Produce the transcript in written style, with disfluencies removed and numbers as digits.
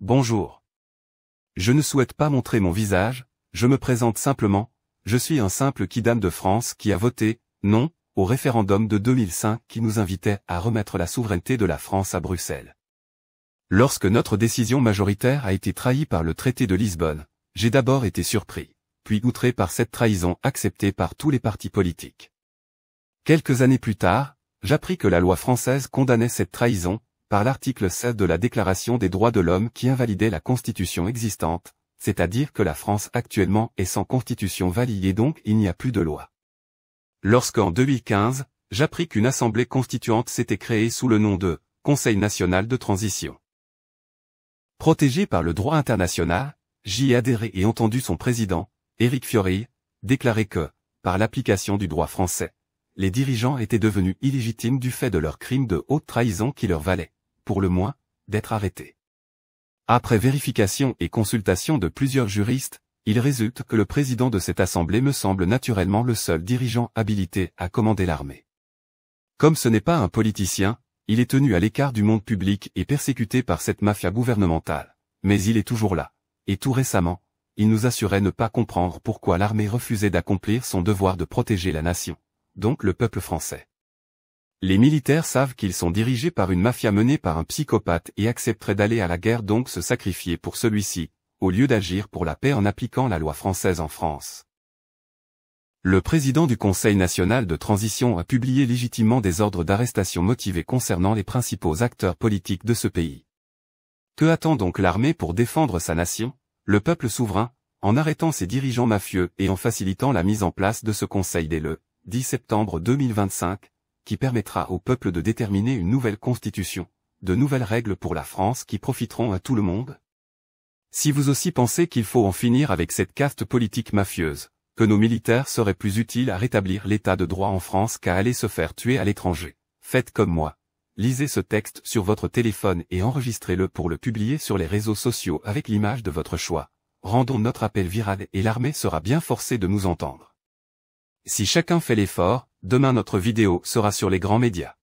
Bonjour. Je ne souhaite pas montrer mon visage, je me présente simplement, je suis un simple kidam de France qui a voté « non » au référendum de 2005 qui nous invitait à remettre la souveraineté de la France à Bruxelles. Lorsque notre décision majoritaire a été trahie par le traité de Lisbonne, j'ai d'abord été surpris, puis outré par cette trahison acceptée par tous les partis politiques. Quelques années plus tard, j'appris que la loi française condamnait cette trahison, par l'article 7 de la Déclaration des droits de l'homme qui invalidait la constitution existante, c'est-à-dire que la France actuellement est sans constitution valide et donc il n'y a plus de loi. Lorsqu'en 2015, j'appris qu'une assemblée constituante s'était créée sous le nom de « Conseil national de transition ». Protégé par le droit international, j'y ai adhéré et entendu son président, Éric Fiorilles, déclarer que, par l'application du droit français, les dirigeants étaient devenus illégitimes du fait de leur crime de haute trahison qui leur valait, pour le moins, d'être arrêtés. Après vérification et consultation de plusieurs juristes, il résulte que le président de cette assemblée me semble naturellement le seul dirigeant habilité à commander l'armée. Comme ce n'est pas un politicien, il est tenu à l'écart du monde public et persécuté par cette mafia gouvernementale, mais il est toujours là, et tout récemment, il nous assurait ne pas comprendre pourquoi l'armée refusait d'accomplir son devoir de protéger la nation, donc le peuple français. Les militaires savent qu'ils sont dirigés par une mafia menée par un psychopathe et accepteraient d'aller à la guerre donc se sacrifier pour celui-ci, au lieu d'agir pour la paix en appliquant la loi française en France. Le président du Conseil national de transition a publié légitimement des ordres d'arrestation motivés concernant les principaux acteurs politiques de ce pays. Que attend donc l'armée pour défendre sa nation, le peuple souverain, en arrêtant ses dirigeants mafieux et en facilitant la mise en place de ce conseil dès le 10 septembre 2025, qui permettra au peuple de déterminer une nouvelle constitution, de nouvelles règles pour la France qui profiteront à tout le monde? Si vous aussi pensez qu'il faut en finir avec cette caste politique mafieuse, que nos militaires seraient plus utiles à rétablir l'état de droit en France qu'à aller se faire tuer à l'étranger, faites comme moi. Lisez ce texte sur votre téléphone et enregistrez-le pour le publier sur les réseaux sociaux avec l'image de votre choix. Rendons notre appel viral et l'armée sera bien forcée de nous entendre. Si chacun fait l'effort, demain notre vidéo sera sur les grands médias.